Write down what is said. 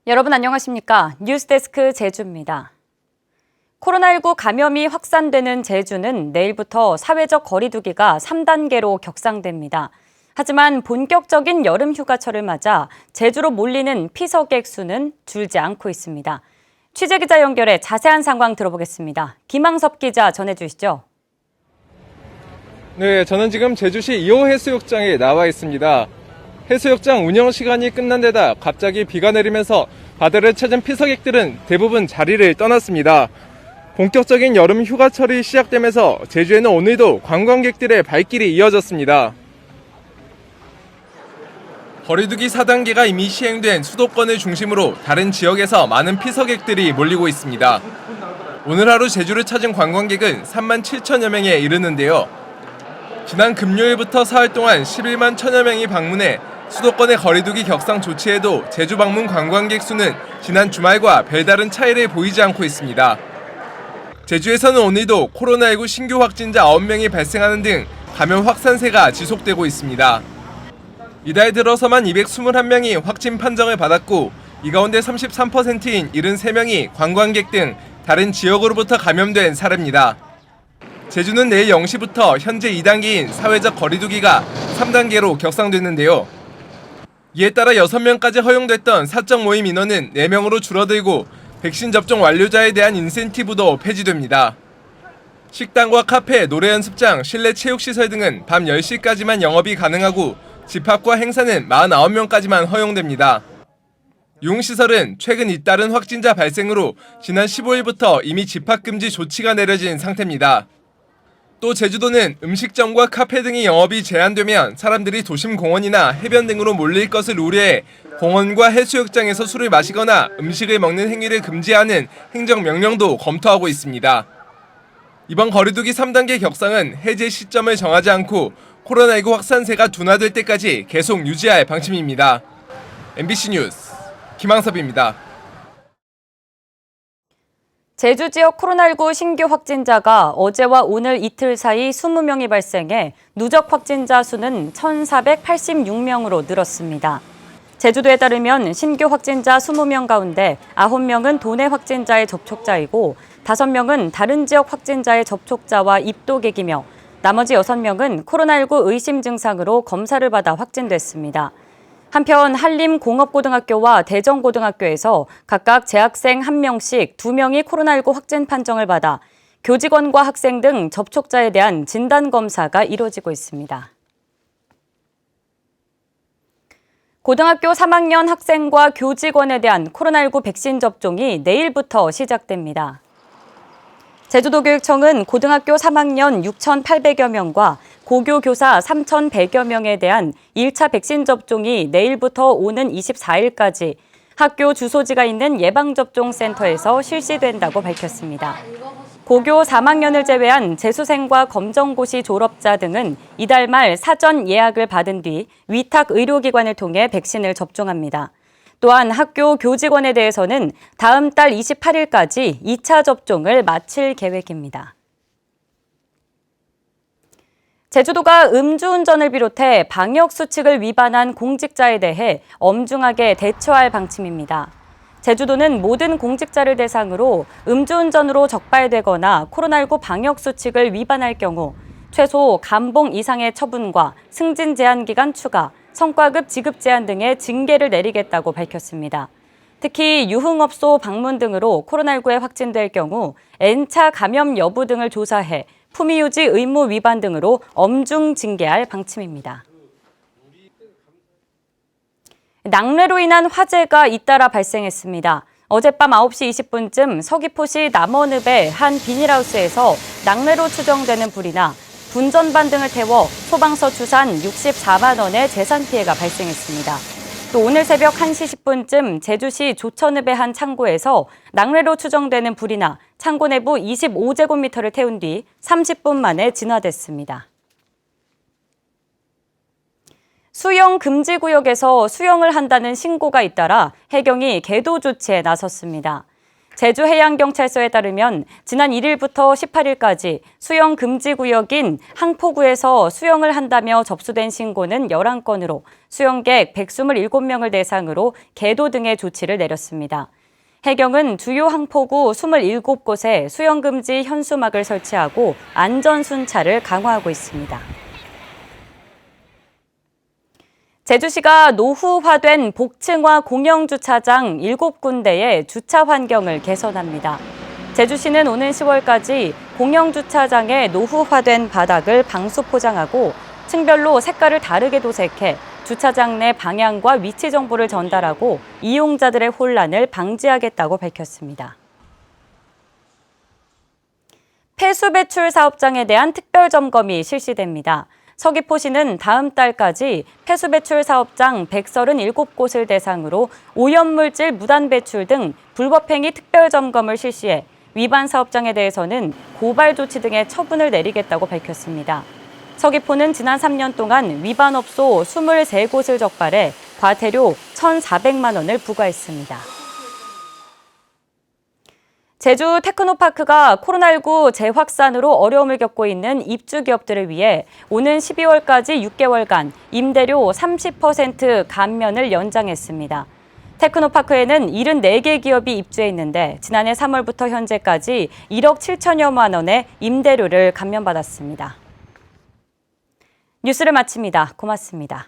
여러분 안녕하십니까? 뉴스데스크 제주입니다. 코로나19 감염이 확산되는 제주는 내일부터 사회적 거리두기가 3단계로 격상됩니다. 하지만 본격적인 여름 휴가철을 맞아 제주로 몰리는 피서객 수는 줄지 않고 있습니다. 취재기자 연결해 자세한 상황 들어보겠습니다. 김항섭 기자 전해주시죠. 네, 저는 지금 제주시 2호 해수욕장에 나와 있습니다. 해수욕장 운영 시간이 끝난 데다 갑자기 비가 내리면서 바다를 찾은 피서객들은 대부분 자리를 떠났습니다. 본격적인 여름 휴가철이 시작되면서 제주에는 오늘도 관광객들의 발길이 이어졌습니다. 거리두기 4단계가 이미 시행된 수도권을 중심으로 다른 지역에서 많은 피서객들이 몰리고 있습니다. 오늘 하루 제주를 찾은 관광객은 3만 7천여 명에 이르는데요. 지난 금요일부터 사흘 동안 11만 1천여 명이 방문해 수도권의 거리두기 격상 조치에도 제주 방문 관광객 수는 지난 주말과 별다른 차이를 보이지 않고 있습니다. 제주에서는 오늘도 코로나19 신규 확진자 9명이 발생하는 등 감염 확산세가 지속되고 있습니다. 이달 들어서만 221명이 확진 판정을 받았고 이 가운데 33%인 73명이 관광객 등 다른 지역으로부터 감염된 사례입니다. 제주는 내일 0시부터 현재 2단계인 사회적 거리두기가 3단계로 격상됐는데요. 이에 따라 6명까지 허용됐던 사적 모임 인원은 4명으로 줄어들고 백신 접종 완료자에 대한 인센티브도 폐지됩니다. 식당과 카페, 노래 연습장, 실내 체육시설 등은 밤 10시까지만 영업이 가능하고 집합과 행사는 49명까지만 허용됩니다. 유흥시설은 최근 잇따른 확진자 발생으로 지난 15일부터 이미 집합금지 조치가 내려진 상태입니다. 또 제주도는 음식점과 카페 등의 영업이 제한되면 사람들이 도심 공원이나 해변 등으로 몰릴 것을 우려해 공원과 해수욕장에서 술을 마시거나 음식을 먹는 행위를 금지하는 행정명령도 검토하고 있습니다. 이번 거리두기 3단계 격상은 해제 시점을 정하지 않고 코로나19 확산세가 둔화될 때까지 계속 유지할 방침입니다. MBC 뉴스 김항섭입니다. 제주 지역 코로나19 신규 확진자가 어제와 오늘 이틀 사이 20명이 발생해 누적 확진자 수는 1,486명으로 늘었습니다. 제주도에 따르면 신규 확진자 20명 가운데 9명은 도내 확진자의 접촉자이고 5명은 다른 지역 확진자의 접촉자와 입도객이며 나머지 6명은 코로나19 의심 증상으로 검사를 받아 확진됐습니다. 한편 한림공업고등학교와 대전고등학교에서 각각 재학생 1명씩 2명이 코로나19 확진 판정을 받아 교직원과 학생 등 접촉자에 대한 진단검사가 이루어지고 있습니다. 고등학교 3학년 학생과 교직원에 대한 코로나19 백신 접종이 내일부터 시작됩니다. 제주도교육청은 고등학교 3학년 6,800여 명과 고교 교사 3,100여 명에 대한 1차 백신 접종이 내일부터 오는 24일까지 학교 주소지가 있는 예방접종센터에서 실시된다고 밝혔습니다. 고교 3학년을 제외한 재수생과 검정고시 졸업자 등은 이달 말 사전 예약을 받은 뒤 위탁 의료기관을 통해 백신을 접종합니다. 또한 학교 교직원에 대해서는 다음 달 28일까지 2차 접종을 마칠 계획입니다. 제주도가 음주운전을 비롯해 방역수칙을 위반한 공직자에 대해 엄중하게 대처할 방침입니다. 제주도는 모든 공직자를 대상으로 음주운전으로 적발되거나 코로나19 방역수칙을 위반할 경우 최소 감봉 이상의 처분과 승진 제한 기간 추가, 성과급 지급 제한 등의 징계를 내리겠다고 밝혔습니다. 특히 유흥업소 방문 등으로 코로나19에 확진될 경우 N차 감염 여부 등을 조사해 품위유지 의무 위반 등으로 엄중 징계할 방침입니다. 낙뢰로 인한 화재가 잇따라 발생했습니다. 어젯밤 9시 20분쯤 서귀포시 남원읍의 한 비닐하우스에서 낙뢰로 추정되는 불이 나 분전반 등을 태워 소방서 추산 64만 원의 재산 피해가 발생했습니다. 또 오늘 새벽 1시 10분쯤 제주시 조천읍의 한 창고에서 낙뢰로 추정되는 불이 나 창고 내부 25제곱미터를 태운 뒤 30분 만에 진화됐습니다. 수영 금지 구역에서 수영을 한다는 신고가 잇따라 해경이 계도 조치에 나섰습니다. 제주해양경찰서에 따르면 지난 1일부터 18일까지 수영 금지 구역인 항포구에서 수영을 한다며 접수된 신고는 11건으로 수영객 127명을 대상으로 계도 등의 조치를 내렸습니다. 해경은 주요 항포구 27곳에 수영 금지 현수막을 설치하고 안전 순찰을 강화하고 있습니다. 제주시가 노후화된 복층화 공영주차장 7군데의 주차 환경을 개선합니다. 제주시는 오는 10월까지 공영주차장의 노후화된 바닥을 방수 포장하고 층별로 색깔을 다르게 도색해 주차장 내 방향과 위치 정보를 전달하고 이용자들의 혼란을 방지하겠다고 밝혔습니다. 폐수 배출 사업장에 대한 특별 점검이 실시됩니다. 서귀포시는 다음 달까지 폐수 배출 사업장 137곳을 대상으로 오염물질 무단 배출 등 불법행위 특별 점검을 실시해 위반 사업장에 대해서는 고발 조치 등의 처분을 내리겠다고 밝혔습니다. 서귀포는 지난 3년 동안 위반업소 23곳을 적발해 과태료 1,400만 원을 부과했습니다. 제주 테크노파크가 코로나19 재확산으로 어려움을 겪고 있는 입주 기업들을 위해 오는 12월까지 6개월간 임대료 30% 감면을 연장했습니다. 테크노파크에는 74개 기업이 입주해 있는데 지난해 3월부터 현재까지 1억 7천여만 원의 임대료를 감면받았습니다. 뉴스를 마칩니다. 고맙습니다.